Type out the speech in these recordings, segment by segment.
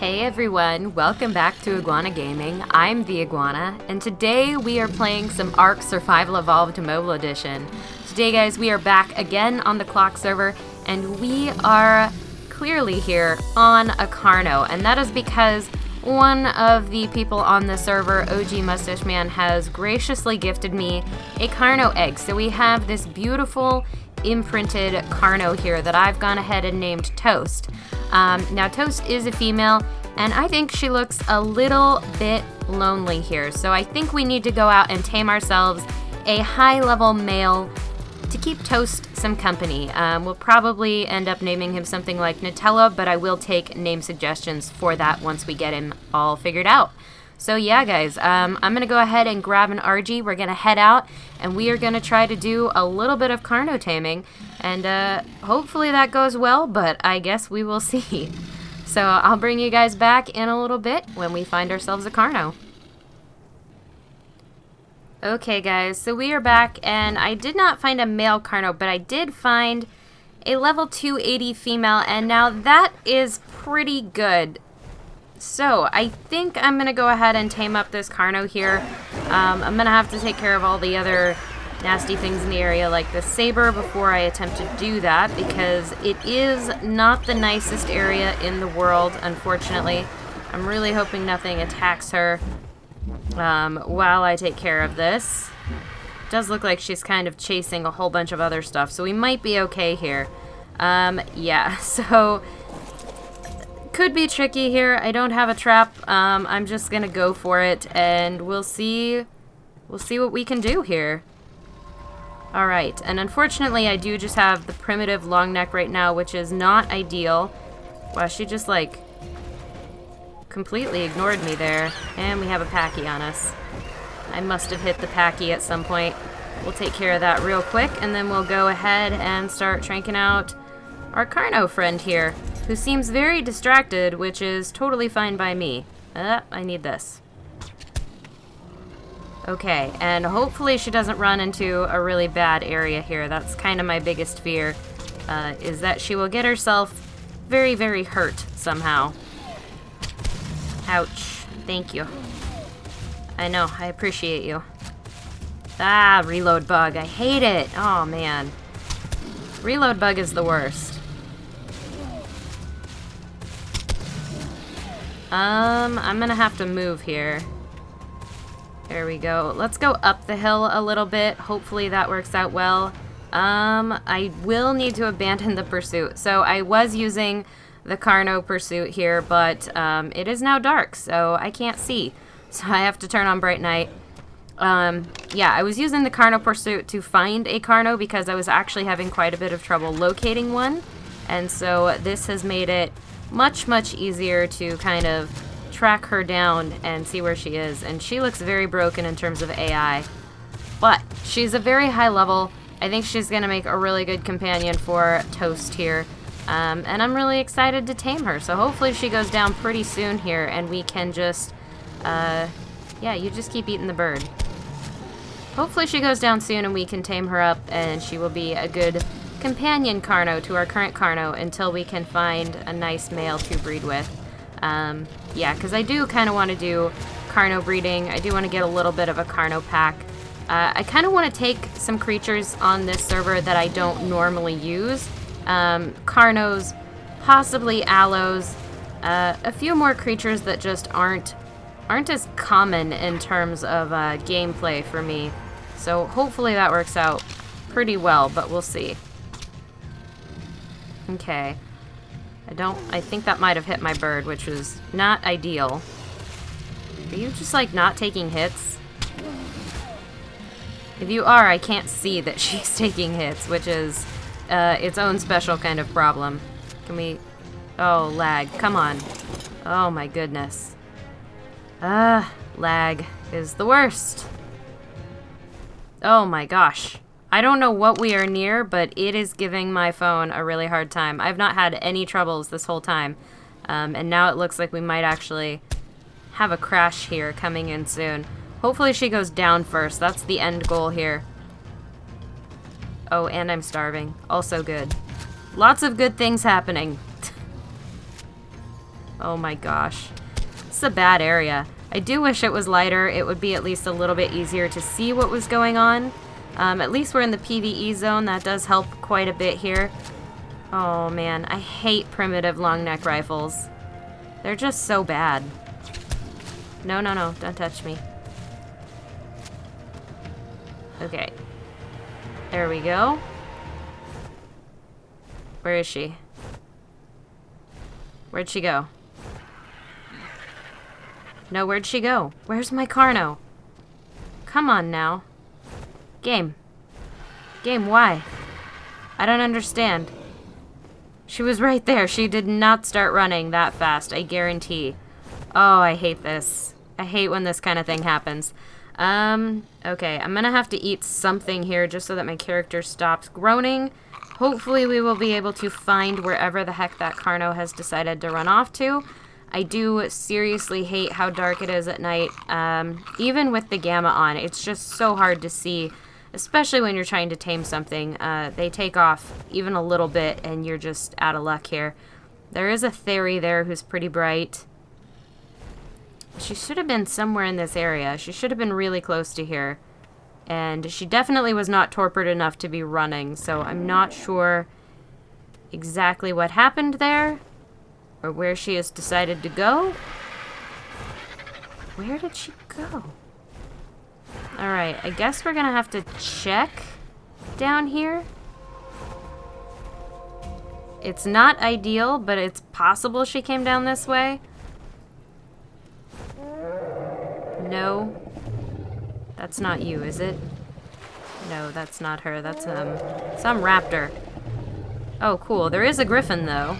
Hey everyone, welcome back to Iguana Gaming. I'm the Iguana, and today we are playing some ARK Survival Evolved Mobile Edition. Today guys, we are back again on the clock server, and we are clearly here on a Carno, and that is because one of the people on the server, OG Mustache Man, has graciously gifted me a Carno egg. So we have this beautiful imprinted Carno here that I've gone ahead and named Toast. Now Toast is a female, and I think she looks a little bit lonely here. So I think we need to go out and tame ourselves a high-level male to keep Toast some company. We'll probably end up naming him something like Nutella, but I will take name suggestions for that once we get him all figured out. So yeah, guys, I'm going to go ahead and grab an RG. We're going to head out, and we are going to try to do a little bit of Carno taming, and hopefully that goes well, but I guess we will see. So I'll bring you guys back in a little bit when we find ourselves a Carno. Okay, guys, so we are back, and I did not find a male Carno, but I did find a level 280 female, and now that is pretty good. So, I think I'm going to go ahead and tame up this Carno here. I'm going to have to take care of all the other nasty things in the area, like the saber, before I attempt to do that, because it is not the nicest area in the world, unfortunately. I'm really hoping nothing attacks her while I take care of this. It does look like she's kind of chasing a whole bunch of other stuff, so we might be okay here. Yeah, so could be tricky here. I don't have a trap. I'm just gonna go for it, and we'll see what we can do here. Alright, and unfortunately I do just have the primitive long neck right now, which is not ideal. Wow, she just like completely ignored me there. And we have a Packy on us. I must have hit the Packy at some point. We'll take care of that real quick, and then we'll go ahead and start tranking out our Carno friend here, who seems very distracted, which is totally fine by me. I need this. Okay, and hopefully she doesn't run into a really bad area here. That's kind of my biggest fear, is that she will get herself very, very hurt somehow. Ouch. Thank you. I know, I appreciate you. Ah, reload bug. I hate it. Oh, man. Reload bug is the worst. I'm gonna have to move here. There we go. Let's go up the hill a little bit. Hopefully that works out well. I will need to abandon the pursuit. So I was using the Carno pursuit here, but it is now dark, so I can't see. So I have to turn on bright night. Yeah, I was using the Carno pursuit to find a Carno because I was actually having quite a bit of trouble locating one. And so this has made it much, much easier to kind of track her down and see where she is. And she looks very broken in terms of AI. But she's a very high level. I think she's going to make a really good companion for Toast here. And I'm really excited to tame her. So hopefully she goes down pretty soon here, and we can just, yeah, you just keep eating the bird. Hopefully she goes down soon and we can tame her up, and she will be a good companion Carno to our current Carno until we can find a nice male to breed with. Yeah, because I do kind of want to do Carno breeding. I do want to get a little bit of a Carno pack. I kind of want to take some creatures on this server that I don't normally use. Carnos, possibly Aloes, a few more creatures that just aren't as common in terms of gameplay for me. So hopefully that works out pretty well, but we'll see. Okay. I think that might have hit my bird, which was not ideal. Are you just like not taking hits? If you are, I can't see that she's taking hits, which is its own special kind of problem. Can we... Oh, lag. Come on. Oh my goodness. Lag is the worst. Oh my gosh. I don't know what we are near, but it is giving my phone a really hard time. I've not had any troubles this whole time. And now it looks like we might actually have a crash here coming in soon. Hopefully she goes down first. That's the end goal here. Oh, and I'm starving. Also good. Lots of good things happening. Oh my gosh. It's a bad area. I do wish it was lighter. It would be at least a little bit easier to see what was going on. At least we're in the PvE zone. That does help quite a bit here. Oh man, I hate primitive long neck rifles. They're just so bad. No, no, no, don't touch me. Okay. There we go. Where is she? Where'd she go? No, where'd she go? Where's my Carno? Come on now. Game. Game, why? I don't understand. She was right there. She did not start running that fast, I guarantee. Oh, I hate this. I hate when this kind of thing happens. Okay, I'm gonna have to eat something here just so that my character stops groaning. Hopefully we will be able to find wherever the heck that Carno has decided to run off to. I do seriously hate how dark it is at night. Even with the gamma on, it's just so hard to see, especially when you're trying to tame something. They take off even a little bit and you're just out of luck here. There is a Theory there who's pretty bright. She should have been somewhere in this area. She should have been really close to here. And she definitely was not torpid enough to be running, so I'm not sure exactly what happened there or where she has decided to go. Where did she go? Alright, I guess we're gonna have to check down here. It's not ideal, but it's possible she came down this way. No. That's not you, is it? No, that's not her. That's, some raptor. Oh, cool. There is a griffin, though.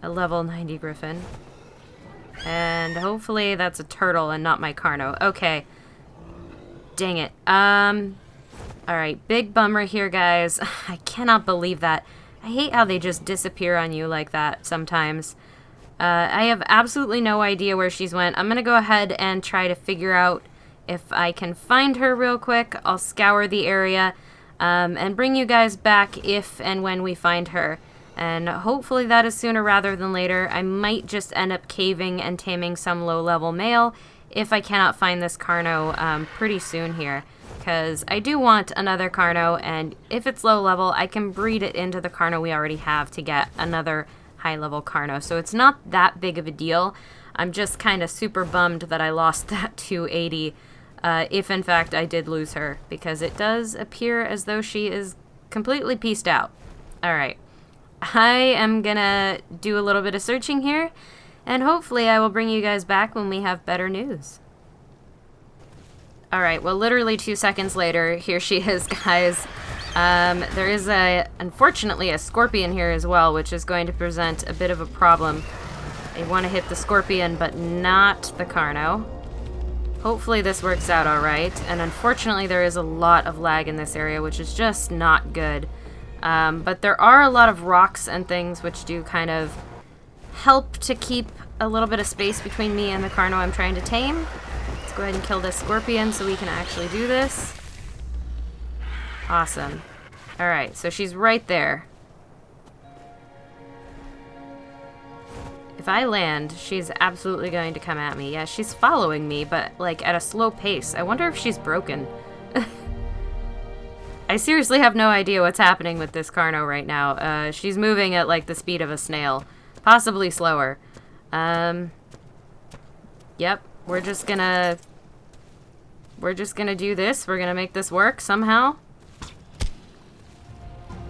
A level 90 griffin. And hopefully that's a turtle and not my Carno. Okay. Dang it. Alright, big bummer here, guys. I cannot believe that. I hate how they just disappear on you like that sometimes. I have absolutely no idea where she's went. I'm gonna go ahead and try to figure out if I can find her real quick. I'll scour the area and bring you guys back if and when we find her. And hopefully that is sooner rather than later. I might just end up caving and taming some low-level male if I cannot find this Carno pretty soon here. Because I do want another Carno, and if it's low level, I can breed it into the Carno we already have to get another high-level Carno. So it's not that big of a deal. I'm just kind of super bummed that I lost that 280, if in fact I did lose her, because it does appear as though she is completely pieced out. Alright. I am gonna do a little bit of searching here, and hopefully I will bring you guys back when we have better news. Alright, well literally 2 seconds later, here she is, guys. There is unfortunately a scorpion here as well, which is going to present a bit of a problem. I want to hit the scorpion, but not the Carno. Hopefully this works out alright, and unfortunately there is a lot of lag in this area, which is just not good. But there are a lot of rocks and things which do kind of help to keep a little bit of space between me and the Carno I'm trying to tame. Let's go ahead and kill this scorpion so we can actually do this. Awesome. Alright, so she's right there. If I land, she's absolutely going to come at me. Yeah, she's following me, but like at a slow pace. I wonder if she's broken. I seriously have no idea what's happening with this Carno right now. She's moving at like the speed of a snail. Possibly slower. Yep, we're just gonna do this. We're gonna make this work somehow.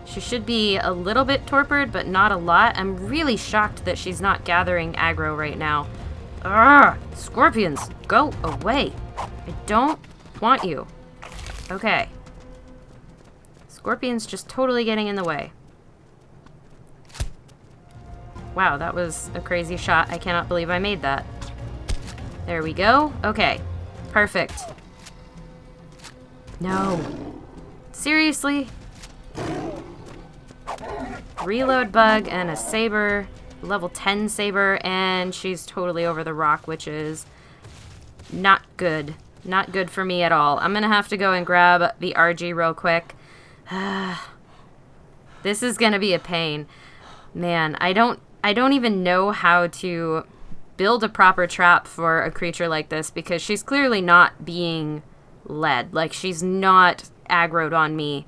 She should be a little bit torpid, but not a lot. I'm really shocked that she's not gathering aggro right now. Ugh! Scorpions, go away. I don't want you. Okay. Scorpion's just totally getting in the way. Wow, that was a crazy shot. I cannot believe I made that. There we go. Okay. Perfect. No. Seriously? Reload bug and a saber, level 10 saber, and she's totally over the rock, which is not good. Not good for me at all. I'm gonna have to go and grab the RG real quick. This is gonna be a pain. Man, I don't I don't even know how to build a proper trap for a creature like this because she's clearly not being led. Like, she's not aggroed on me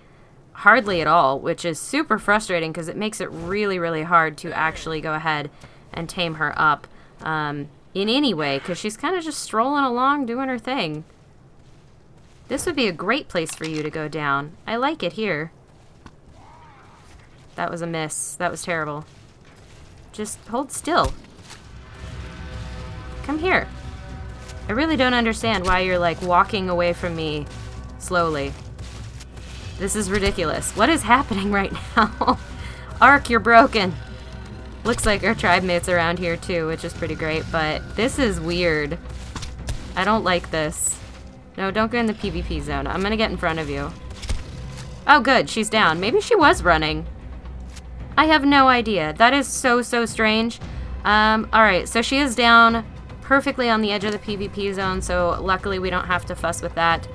hardly at all, which is super frustrating because it makes it really, really hard to actually go ahead and tame her up in any way because she's kind of just strolling along doing her thing. This would be a great place for you to go down. I like it here. That was a miss. That was terrible. Just hold still. Come here. I really don't understand why you're, like, walking away from me slowly. This is ridiculous. What is happening right now? ARK, you're broken. Looks like our tribe mates around here, too, which is pretty great, but this is weird. I don't like this. No, don't go in the PvP zone. I'm gonna get in front of you. Oh, good. She's down. Maybe she was running. I have no idea. That is so, so strange. Alright, so she is down perfectly on the edge of the PvP zone, so luckily we don't have to fuss with that.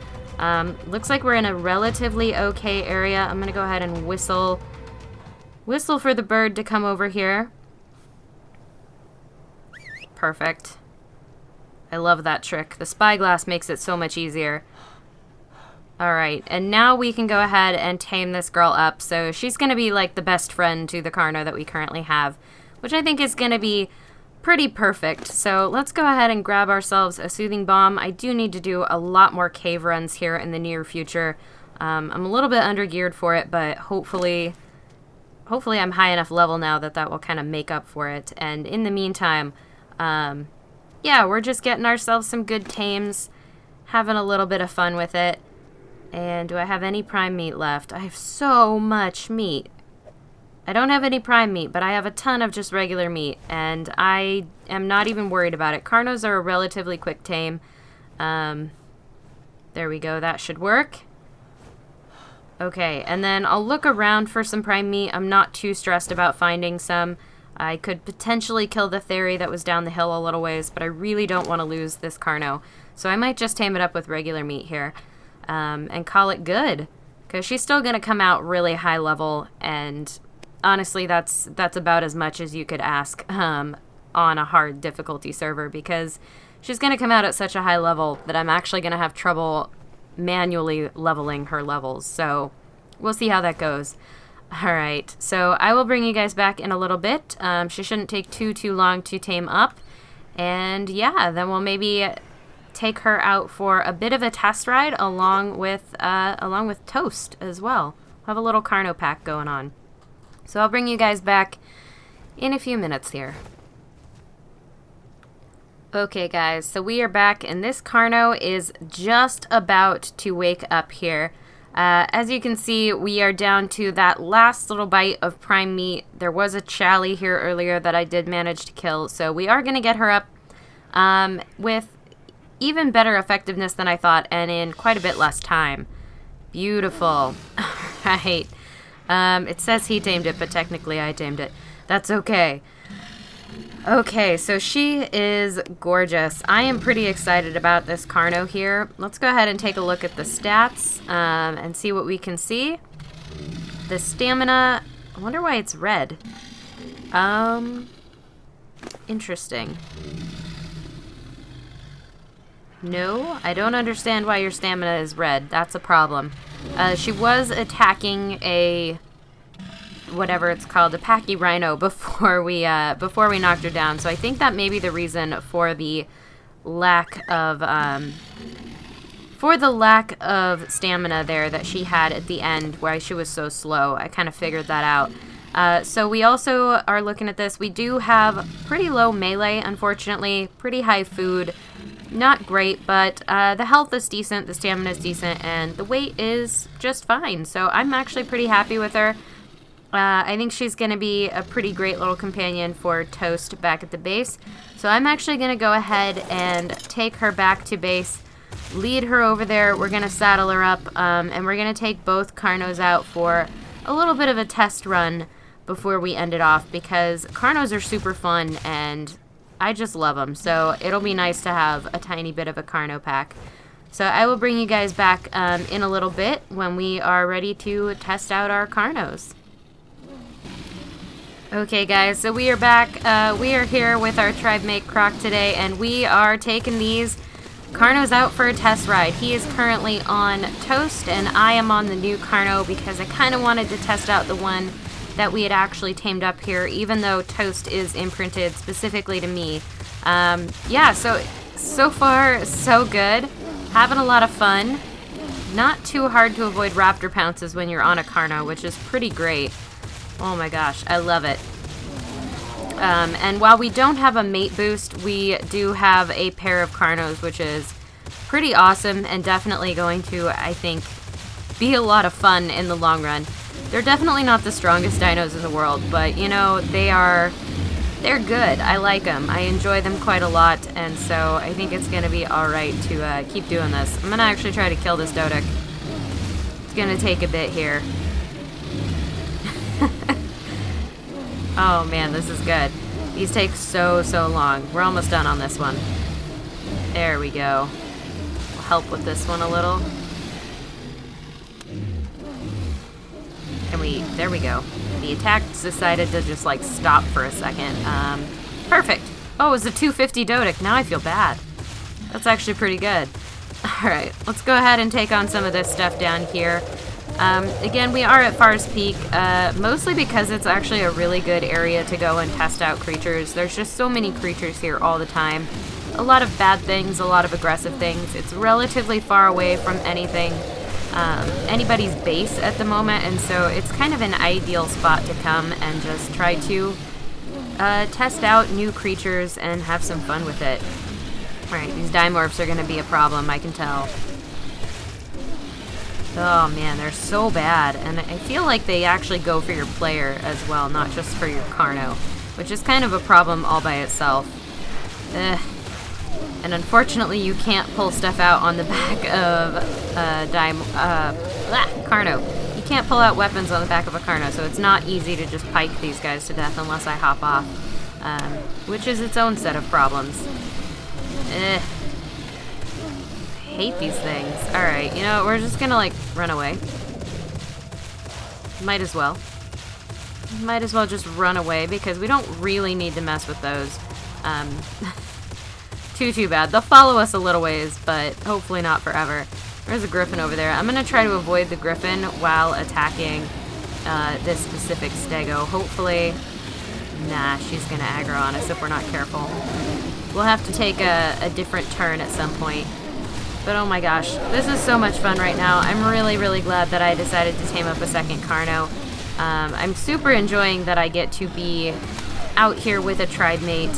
Looks like we're in a relatively okay area. I'm gonna go ahead and whistle for the bird to come over here. Perfect. I love that trick. The spyglass makes it so much easier. Alright, and now we can go ahead and tame this girl up. So she's going to be like the best friend to the Carno that we currently have, which I think is going to be pretty perfect. So let's go ahead and grab ourselves a soothing bomb. I do need to do a lot more cave runs here in the near future. I'm a little bit undergeared for it, but hopefully I'm high enough level now that will kind of make up for it. And in the meantime, yeah, we're just getting ourselves some good tames, having a little bit of fun with it. And do I have any prime meat left? I have so much meat. I don't have any prime meat, but I have a ton of just regular meat, and I am not even worried about it. Carnos are a relatively quick tame. There we go. That should work. Okay, and then I'll look around for some prime meat. I'm not too stressed about finding some. I could potentially kill the Theory that was down the hill a little ways, but I really don't want to lose this Carno. So I might just tame it up with regular meat here and call it good, because she's still going to come out really high level, and honestly, that's about as much as you could ask on a hard difficulty server, because she's going to come out at such a high level that I'm actually going to have trouble manually leveling her levels. So we'll see how that goes. Alright, so I will bring you guys back in a little bit. She shouldn't take too long to tame up. And yeah, then we'll maybe take her out for a bit of a test ride along with Toast as well. We'll have a little Carno pack going on. So I'll bring you guys back in a few minutes here. Okay guys, so we are back, and this Carno is just about to wake up here. As you can see, we are down to that last little bite of prime meat. There was a Chally here earlier that I did manage to kill, so we are going to get her up with even better effectiveness than I thought, and in quite a bit less time. Beautiful. Right. It says he tamed it, but technically I tamed it. That's okay. Okay, so she is gorgeous. I am pretty excited about this Carno here. Let's go ahead and take a look at the stats and see what we can see. The stamina, I wonder why it's red. Interesting. No, I don't understand why your stamina is red. That's a problem. She was attacking a whatever it's called, a Packy Rhino before we knocked her down. So I think that may be the reason for the lack of stamina there that she had at the end, why she was so slow. I kind of figured that out. So we also are looking at this. We do have pretty low melee, unfortunately, pretty high food. Not great, but the health is decent, the stamina is decent, and the weight is just fine. So I'm actually pretty happy with her. I think she's going to be a pretty great little companion for Toast back at the base. So I'm actually going to go ahead and take her back to base, lead her over there. We're going to saddle her up, and we're going to take both Carnos out for a little bit of a test run before we end it off, because Carnos are super fun, and I just love them. So it'll be nice to have a tiny bit of a Carno pack. So I will bring you guys back in a little bit when we are ready to test out our Carnos. Okay guys, so we are back. We are here with our tribe mate Croc today, and we are taking these Carnos out for a test ride. He is currently on Toast, and I am on the new Carno because I kind of wanted to test out the one that we had actually tamed up here, even though Toast is imprinted specifically to me. Yeah, so far, so good. Having a lot of fun. Not too hard to avoid raptor pounces when you're on a Carno, which is pretty great. Oh my gosh, I love it. And while we don't have a mate boost, we do have a pair of Carnos, which is pretty awesome and definitely going to, I think, be a lot of fun in the long run. They're definitely not the strongest dinos in the world, but, you know, they're good. I like them. I enjoy them quite a lot, and so I think it's going to be alright to keep doing this. I'm going to actually try to kill this Dodic. It's going to take a bit here. Oh man, this is good. These take so long. We're almost done on this one. There we go. We'll help with this one a little. There we go. The attack decided to just like stop for a second. Perfect. Oh, it was a 250 Dodic. Now I feel bad. That's actually pretty good. Alright, let's go ahead and take on some of this stuff down here. Again, we are at Far's Peak, mostly because it's actually a really good area to go and test out creatures. There's just so many creatures here all the time. A lot of bad things, a lot of aggressive things. It's relatively far away from anybody's base at the moment, and so it's kind of an ideal spot to come and just try to test out new creatures and have some fun with it. Alright, these Dimorphs are going to be a problem, I can tell. Oh man, they're so bad, and I feel like they actually go for your player as well, not just for your Carno, which is kind of a problem all by itself. And unfortunately, you can't pull stuff out on the back of Carno. You can't pull out weapons on the back of a Carno, so it's not easy to just pike these guys to death unless I hop off, which is its own set of problems. Hate these things. Alright, you know, we're just gonna like run away. Might as well. Might as well just run away because we don't really need to mess with those. Too bad. They'll follow us a little ways, but hopefully not forever. There's a Griffin over there. I'm gonna try to avoid the Griffin while attacking this specific Stego. Hopefully, nah, she's gonna aggro on us if we're not careful. We'll have to take a different turn at some point. But oh my gosh, this is so much fun right now. I'm really glad that I decided to tame up a second Carno. I'm super enjoying that I get to be out here with a tribe mate,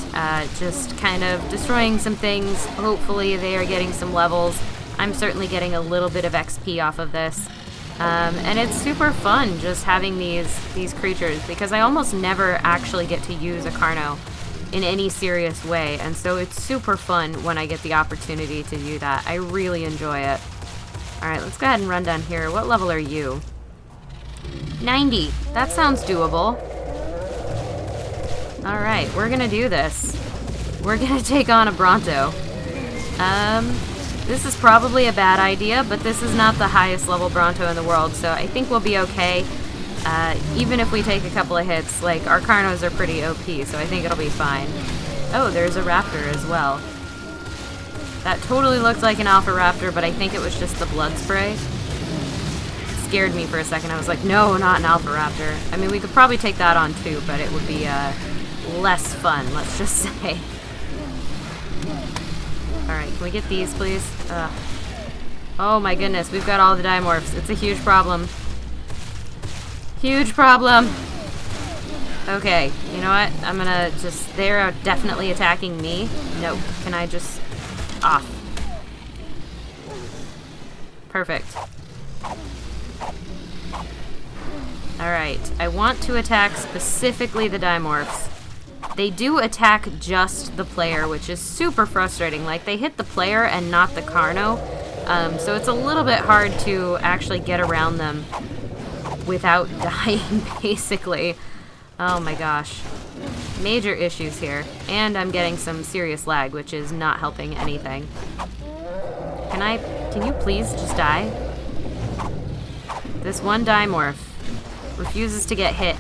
just kind of destroying some things. Hopefully they are getting some levels. I'm certainly getting a little bit of XP off of this. And it's super fun just having these creatures because I almost never actually get to use a Carno in any serious way, and so it's super fun when I get the opportunity to do that. I really enjoy it. Alright, let's go ahead and run down here. What level are you? 90. That sounds doable. Alright, we're gonna do this. We're gonna take on a Bronto. This is probably a bad idea, but this is not the highest level Bronto in the world, so I think we'll be okay. Even if we take a couple of hits, like, our Carnos are pretty OP, so I think it'll be fine. Oh, there's a Raptor as well. That totally looked like an Alpha Raptor, but I think it was just the blood spray. It scared me for a second. I was like, no, not an Alpha Raptor. I mean, we could probably take that on too, but it would be less fun, let's just say. Alright, can we get these, please? Oh my goodness, we've got all the Dimorphs. It's a huge problem. Huge problem. Okay, you know what? I'm gonna just... They're definitely attacking me. Nope. Can I just... Off. Perfect. Alright, I want to attack specifically the Dimorphs. They do attack just the player, which is super frustrating. Like, they hit the player and not the Carno. So it's a little bit hard to actually get around them without dying, basically. Oh my gosh. Major issues here. And I'm getting some serious lag, which is not helping anything. Can you please just die? This one Dimorph refuses to get hit.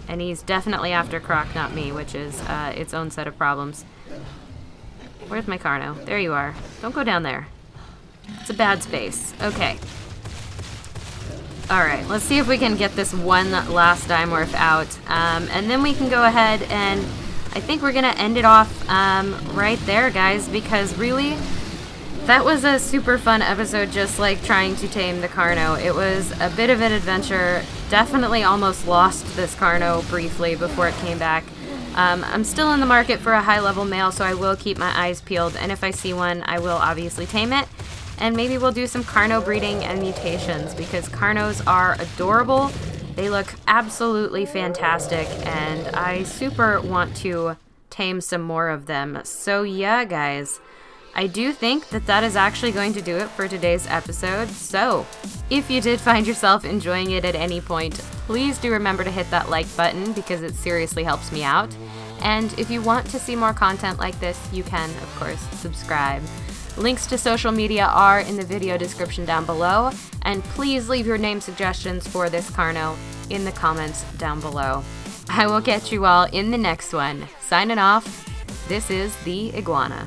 And he's definitely after Croc, not me, which is its own set of problems. Where's my Carno? There you are. Don't go down there. It's a bad space. Okay. Alright, let's see if we can get this one last Dimorph out. And then we can go ahead and I think we're going to end it off right there, guys, because really, that was a super fun episode, just like trying to tame the Carno. It was a bit of an adventure. Definitely almost lost this Carno briefly before it came back. I'm still in the market for a high-level male, so I will keep my eyes peeled, and if I see one, I will obviously tame it. And maybe we'll do some Carno breeding and mutations, because Carnos are adorable. They look absolutely fantastic, and I super want to tame some more of them. So yeah, guys, I do think that that is actually going to do it for today's episode. So if you did find yourself enjoying it at any point, please do remember to hit that like button because it seriously helps me out. And if you want to see more content like this, you can, of course, subscribe. Links to social media are in the video description down below, and please leave your name suggestions for this Carno in the comments down below. I will catch you all in the next one. Signing off, this is the Iguana.